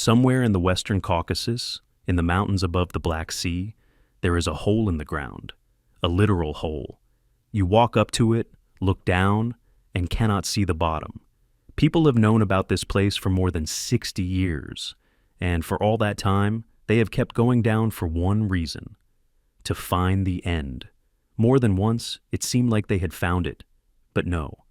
Somewhere in the western Caucasus, in the mountains above the Black Sea, there is a hole in the ground, a literal hole. You walk up to it, look down, and cannot see the bottom. People have known about this place for more than 60 years, and for all that time, they have kept going down for one reason: to find the end. More than once, it seemed like they had found it, but no.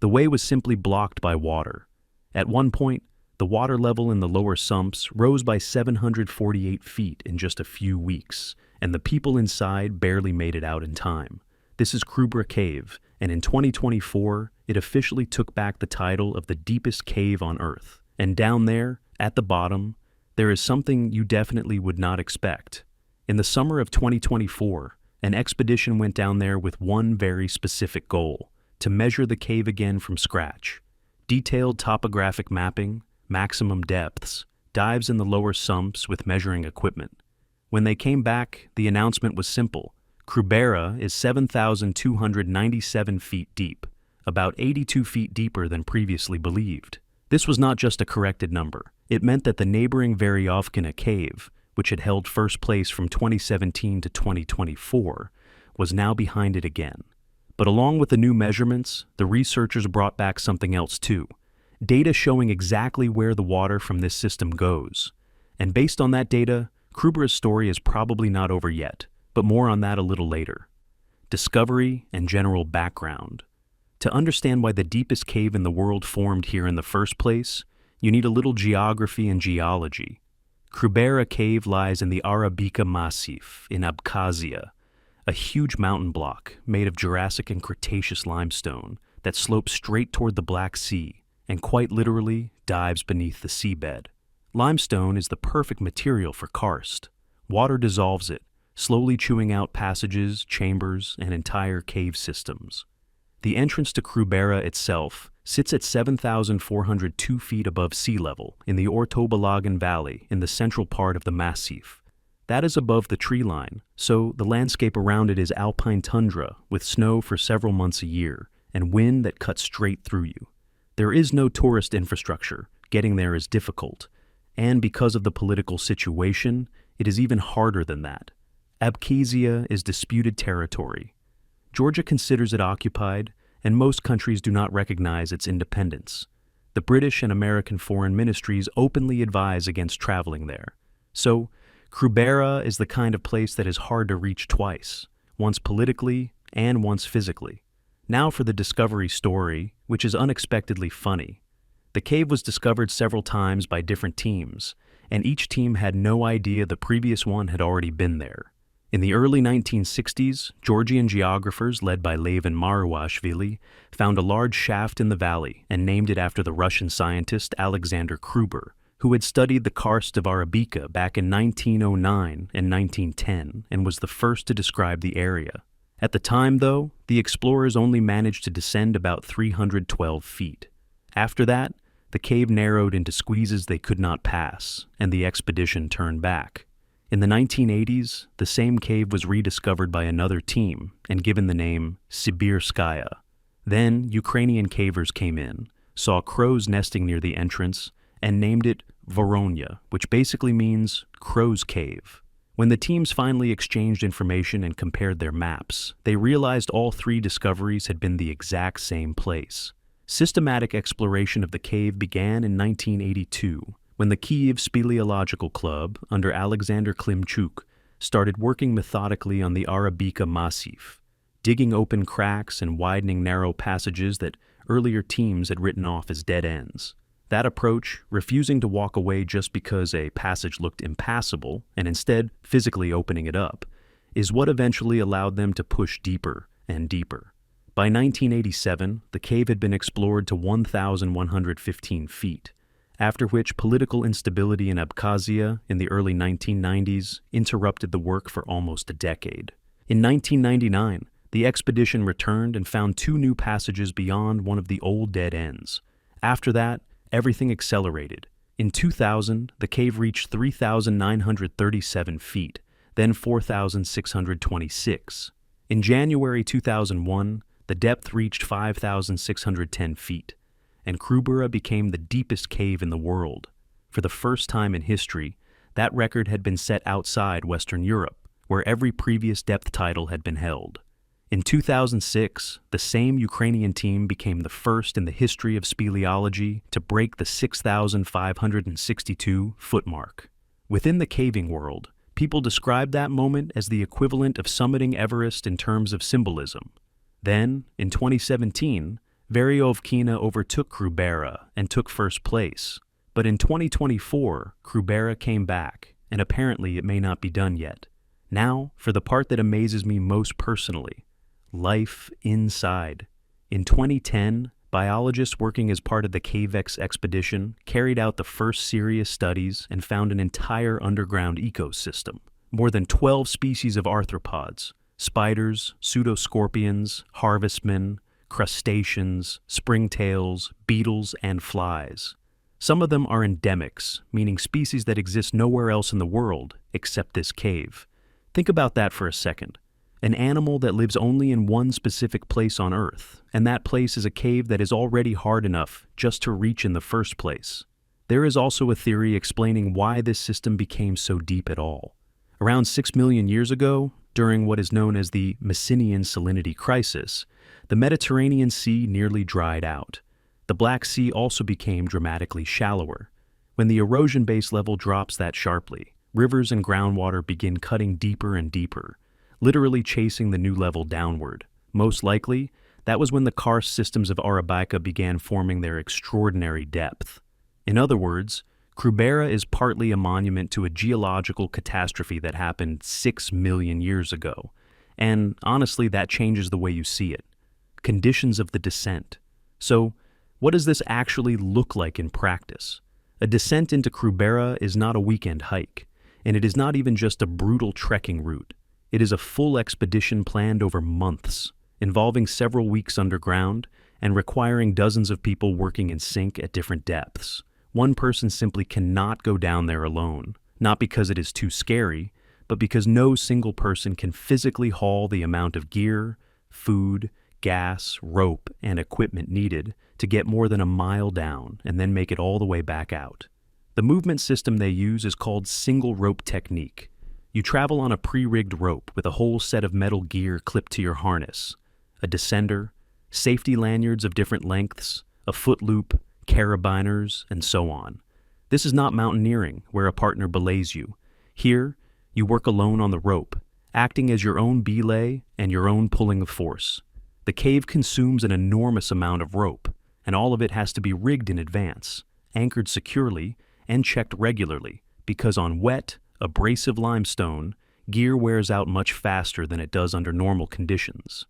The way was simply blocked by water. At one point, the water level in the lower sumps rose by 748 feet in just a few weeks, and the people inside barely made it out in time. This is Krubera Cave, and in 2024, it officially took back the title of the deepest cave on Earth. And down there, at the bottom, there is something you definitely would not expect. In the summer of 2024, an expedition went down there with one very specific goal: to measure the cave again from scratch. Detailed topographic mapping, maximum depths, dives in the lower sumps with measuring equipment. When they came back, the announcement was simple: Krubera is 7,297 feet deep, about 82 feet deeper than previously believed. This was not just a corrected number. It meant that the neighboring Veryovkina cave, which had held first place from 2017 to 2024, was now behind it again. But along with the new measurements, the researchers brought back something else too: data showing exactly where the water from this system goes. And based on that data, Krubera's story is probably not over yet, but more on that a little later. Discovery and general background. To understand why the deepest cave in the world formed here in the first place, you need a little geography and geology. Krubera Cave lies in the Arabica Massif in Abkhazia, a huge mountain block made of Jurassic and Cretaceous limestone that slopes straight toward the Black Sea and quite literally dives beneath the seabed. Limestone is the perfect material for karst. Water dissolves it, slowly chewing out passages, chambers, and entire cave systems. The entrance to Krubera itself sits at 7,402 feet above sea level in the Ortobalagan Valley in the central part of the massif. That is above the tree line, so the landscape around it is alpine tundra with snow for several months a year and wind that cuts straight through you. There is no tourist infrastructure. Getting there is difficult, and because of the political situation, it is even harder than that. Abkhazia is disputed territory. Georgia considers it occupied, and most countries do not recognize its independence. The British and American foreign ministries openly advise against traveling there. So, Krubera is the kind of place that is hard to reach twice, once politically and once physically. Now for the discovery story, which is unexpectedly funny. The cave was discovered several times by different teams, and each team had no idea the previous one had already been there. In the early 1960s, Georgian geographers led by Levin Maruashvili found a large shaft in the valley and named it after the Russian scientist Alexander Kruber, who had studied the karst of Arabica back in 1909 and 1910 and was the first to describe the area. At the time, though, the explorers only managed to descend about 312 feet. After that, the cave narrowed into squeezes they could not pass, and the expedition turned back. In the 1980s, the same cave was rediscovered by another team and given the name Sibirskaya. Then, Ukrainian cavers came in, saw crows nesting near the entrance, and named it Voronya, which basically means Crow's Cave. When the teams finally exchanged information and compared their maps, they realized all three discoveries had been the exact same place. Systematic exploration of the cave began in 1982, when the Kyiv Speleological Club, under Alexander Klimchuk, started working methodically on the Arabica Massif, digging open cracks and widening narrow passages that earlier teams had written off as dead ends. That approach, refusing to walk away just because a passage looked impassable and instead physically opening it up, is what eventually allowed them to push deeper and deeper. By 1987, the cave had been explored to 1,115 feet, after which political instability in Abkhazia in the early 1990s interrupted the work for almost a decade. In 1999, the expedition returned and found two new passages beyond one of the old dead ends. After that, everything accelerated. In 2000, the cave reached 3,937 feet, then 4,626. In January 2001, the depth reached 5,610 feet, and Krubera became the deepest cave in the world. For the first time in history, that record had been set outside Western Europe, where every previous depth title had been held. In 2006, the same Ukrainian team became the first in the history of speleology to break the 6,562-foot mark. Within the caving world, people describe that moment as the equivalent of summiting Everest in terms of symbolism. Then, in 2017, Veryovkina overtook Krubera and took first place. But in 2024, Krubera came back, and apparently it may not be done yet. Now, for the part that amazes me most personally, life inside. In 2010, biologists working as part of the CaveX expedition carried out the first serious studies and found an entire underground ecosystem. More than 12 species of arthropods, spiders, pseudoscorpions, harvestmen, crustaceans, springtails, beetles, and flies. Some of them are endemics, meaning species that exist nowhere else in the world except this cave. Think about that for a second. An animal that lives only in one specific place on Earth, and that place is a cave that is already hard enough just to reach in the first place. There is also a theory explaining why this system became so deep at all. Around 6 million years ago, during what is known as the Messinian salinity crisis, the Mediterranean Sea nearly dried out. The Black Sea also became dramatically shallower. When the erosion base level drops that sharply, rivers and groundwater begin cutting deeper and deeper, literally chasing the new level downward. Most likely, that was when the karst systems of Arabica began forming their extraordinary depth. In other words, Krubera is partly a monument to a geological catastrophe that happened 6 million years ago. And honestly, that changes the way you see it. Conditions of the descent. So, what does this actually look like in practice? A descent into Krubera is not a weekend hike, and it is not even just a brutal trekking route. It is a full expedition planned over months, involving several weeks underground and requiring dozens of people working in sync at different depths. One person simply cannot go down there alone, not because it is too scary, but because no single person can physically haul the amount of gear, food, gas, rope, and equipment needed to get more than a mile down and then make it all the way back out. The movement system they use is called single rope technique. You travel on a pre-rigged rope with a whole set of metal gear clipped to your harness, a descender, safety lanyards of different lengths, a foot loop, carabiners, and so on. This is not mountaineering, where a partner belays you. Here, you work alone on the rope, acting as your own belay and your own pulling of force. The cave consumes an enormous amount of rope, and all of it has to be rigged in advance, anchored securely, and checked regularly, because on wet, abrasive limestone, gear wears out much faster than it does under normal conditions.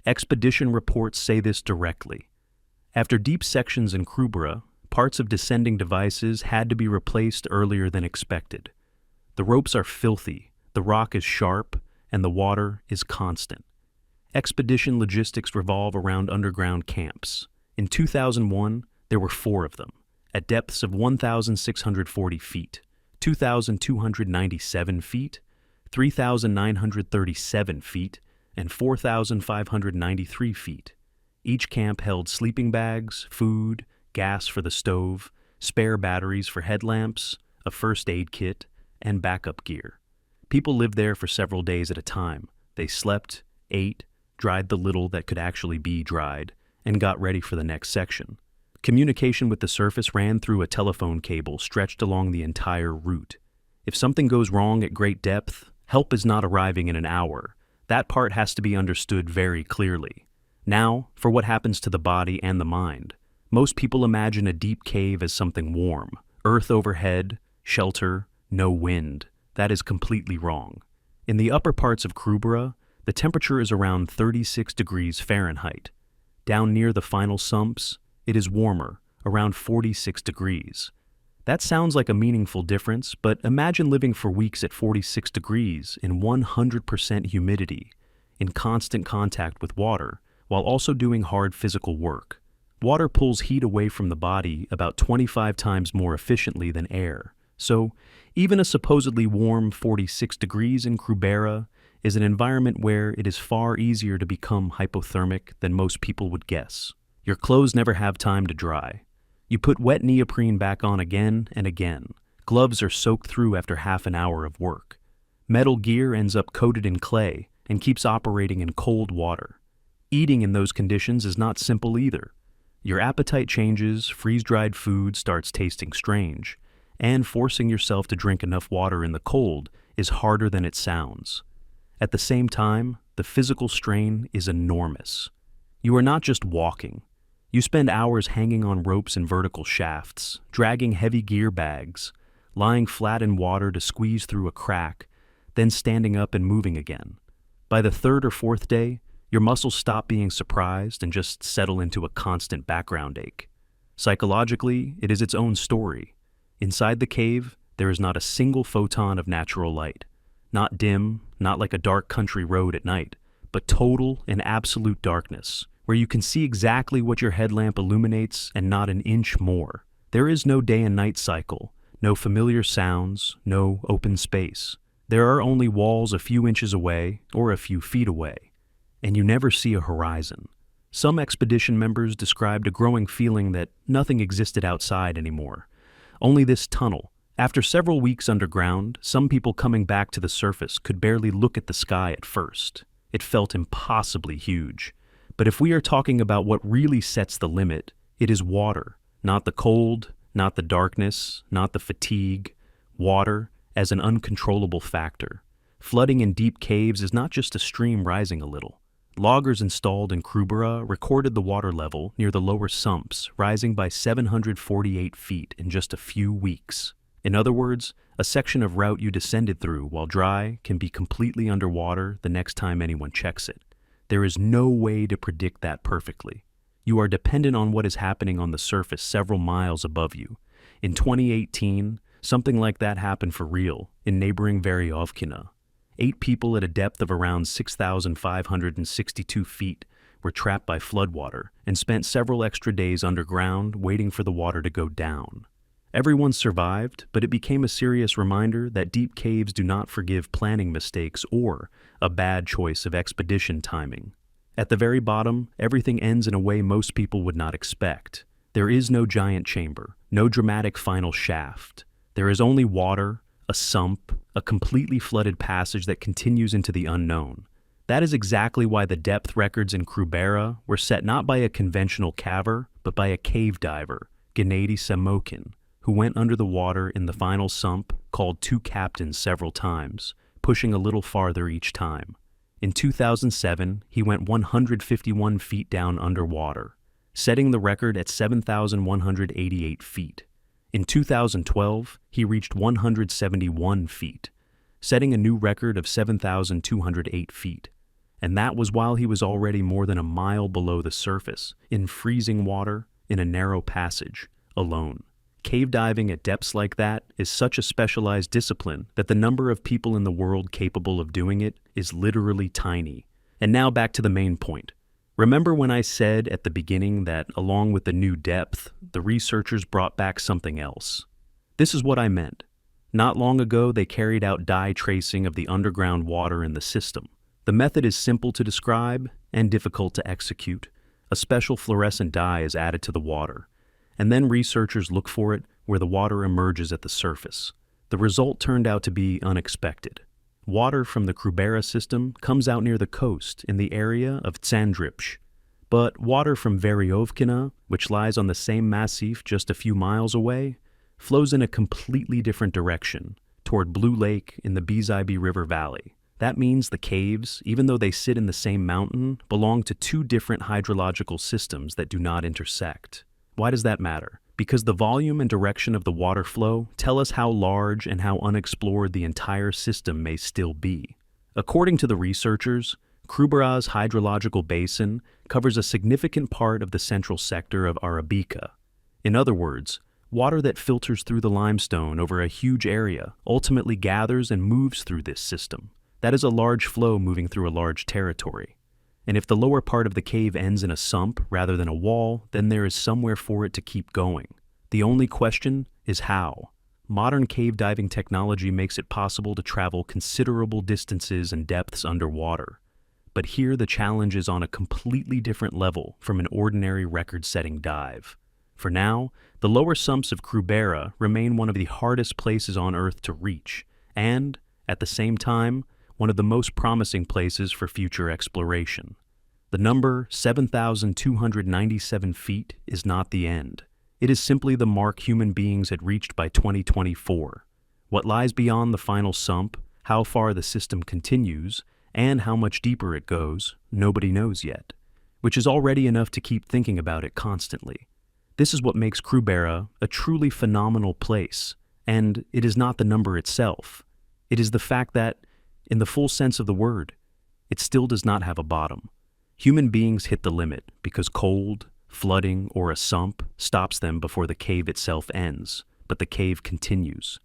Expedition reports say this directly. After deep sections in Krubera, parts of descending devices had to be replaced earlier than expected. The ropes are filthy, the rock is sharp, and the water is constant. Expedition logistics revolve around underground camps. In 2001, there were 4 of them, at depths of 1,640 feet, 2,297 feet, 3,937 feet, and 4,593 feet. Each camp held sleeping bags, food, gas for the stove, spare batteries for headlamps, a first aid kit, and backup gear. People lived there for several days at a time. They slept, ate, dried the little that could actually be dried, and got ready for the next section. Communication with the surface ran through a telephone cable stretched along the entire route. If something goes wrong at great depth, help is not arriving in an hour. That part has to be understood very clearly. Now, for what happens to the body and the mind. Most people imagine a deep cave as something warm, earth overhead, shelter, no wind. That is completely wrong. In the upper parts of Krubera, the temperature is around 36 degrees Fahrenheit. Down near the final sumps, it is warmer, around 46 degrees. That sounds like a meaningful difference, but imagine living for weeks at 46 degrees in 100% humidity, in constant contact with water, while also doing hard physical work. Water pulls heat away from the body about 25 times more efficiently than air. So, even a supposedly warm 46 degrees in Krubera is an environment where it is far easier to become hypothermic than most people would guess. Your clothes never have time to dry. You put wet neoprene back on again and again. Gloves are soaked through after half an hour of work. Metal gear ends up coated in clay and keeps operating in cold water. Eating in those conditions is not simple either. Your appetite changes, freeze-dried food starts tasting strange, and forcing yourself to drink enough water in the cold is harder than it sounds. At the same time, the physical strain is enormous. You are not just walking. You spend hours hanging on ropes and vertical shafts, dragging heavy gear bags, lying flat in water to squeeze through a crack, then standing up and moving again. By the third or fourth day, your muscles stop being surprised and just settle into a constant background ache. Psychologically, it is its own story. Inside the cave, there is not a single photon of natural light. Not dim, not like a dark country road at night, but total and absolute darkness, where you can see exactly what your headlamp illuminates and not an inch more. There is no day and night cycle, no familiar sounds, no open space. There are only walls a few inches away or a few feet away, and you never see a horizon. Some expedition members described a growing feeling that nothing existed outside anymore, only this tunnel. After several weeks underground, some people coming back to the surface could barely look at the sky at first. It felt impossibly huge. But if we are talking about what really sets the limit, it is water. Not the cold, not the darkness, not the fatigue. Water as an uncontrollable factor. Flooding in deep caves is not just a stream rising a little. Loggers installed in Krubera recorded the water level near the lower sumps rising by 748 feet in just a few weeks. In other words, a section of route you descended through while dry can be completely underwater the next time anyone checks it. There is no way to predict that perfectly. You are dependent on what is happening on the surface several miles above you. In 2018, something like that happened for real in neighboring Veryovkina. 8 people at a depth of around 6,562 feet were trapped by floodwater and spent several extra days underground waiting for the water to go down. Everyone survived, but it became a serious reminder that deep caves do not forgive planning mistakes or a bad choice of expedition timing. At the very bottom, everything ends in a way most people would not expect. There is no giant chamber, no dramatic final shaft. There is only water, a sump, a completely flooded passage that continues into the unknown. That is exactly why the depth records in Krubera were set not by a conventional caver, but by a cave diver, Gennady Samokin, who went under the water in the final sump, called 2 captains several times, pushing a little farther each time. In 2007, he went 151 feet down underwater, setting the record at 7,188 feet. In 2012, he reached 171 feet, setting a new record of 7,208 feet. And that was while he was already more than a mile below the surface, in freezing water, in a narrow passage, alone. Cave diving at depths like that is such a specialized discipline that the number of people in the world capable of doing it is literally tiny. And now back to the main point. Remember when I said at the beginning that along with the new depth, the researchers brought back something else? This is what I meant. Not long ago, they carried out dye tracing of the underground water in the system. The method is simple to describe and difficult to execute. A special fluorescent dye is added to the water, and then researchers look for it where the water emerges at the surface. The result turned out to be unexpected. Water from the Krubera system comes out near the coast in the area of Tsandripsh, but water from Veryovkina, which lies on the same massif just a few miles away, flows in a completely different direction, toward Blue Lake in the Bizyby River Valley. That means the caves, even though they sit in the same mountain, belong to 2 different hydrological systems that do not intersect. Why does that matter? Because the volume and direction of the water flow tell us how large and how unexplored the entire system may still be. According to the researchers, Krubera's hydrological basin covers a significant part of the central sector of Arabica. In other words, water that filters through the limestone over a huge area ultimately gathers and moves through this system. That is a large flow moving through a large territory. And if the lower part of the cave ends in a sump rather than a wall, then there is somewhere for it to keep going. The only question is how. Modern cave diving technology makes it possible to travel considerable distances and depths underwater. But here the challenge is on a completely different level from an ordinary record-setting dive. For now, the lower sumps of Krubera remain one of the hardest places on Earth to reach, and, at the same time, one of the most promising places for future exploration. The number 7,297 feet is not the end. It is simply the mark human beings had reached by 2024. What lies beyond the final sump, how far the system continues, and how much deeper it goes, nobody knows yet, which is already enough to keep thinking about it constantly. This is what makes Krubera a truly phenomenal place, and it is not the number itself. It is the fact that, in the full sense of the word, it still does not have a bottom. Human beings hit the limit because cold, flooding, or a sump stops them before the cave itself ends, but the cave continues.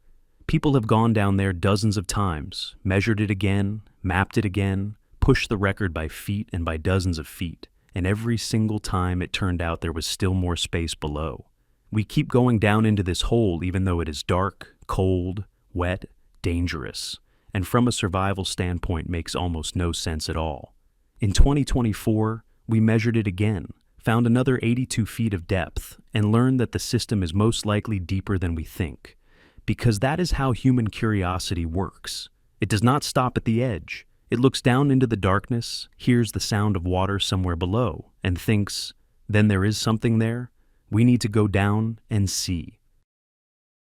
People have gone down there dozens of times, measured it again, mapped it again, pushed the record by feet and by dozens of feet, and every single time it turned out there was still more space below. We keep going down into this hole even though it is dark, cold, wet, dangerous, and from a survival standpoint makes almost no sense at all. In 2024, we measured it again, found another 82 feet of depth, and learned that the system is most likely deeper than we think. Because that is how human curiosity works. It does not stop at the edge. It looks down into the darkness, hears the sound of water somewhere below, and thinks, then there is something there? We need to go down and see.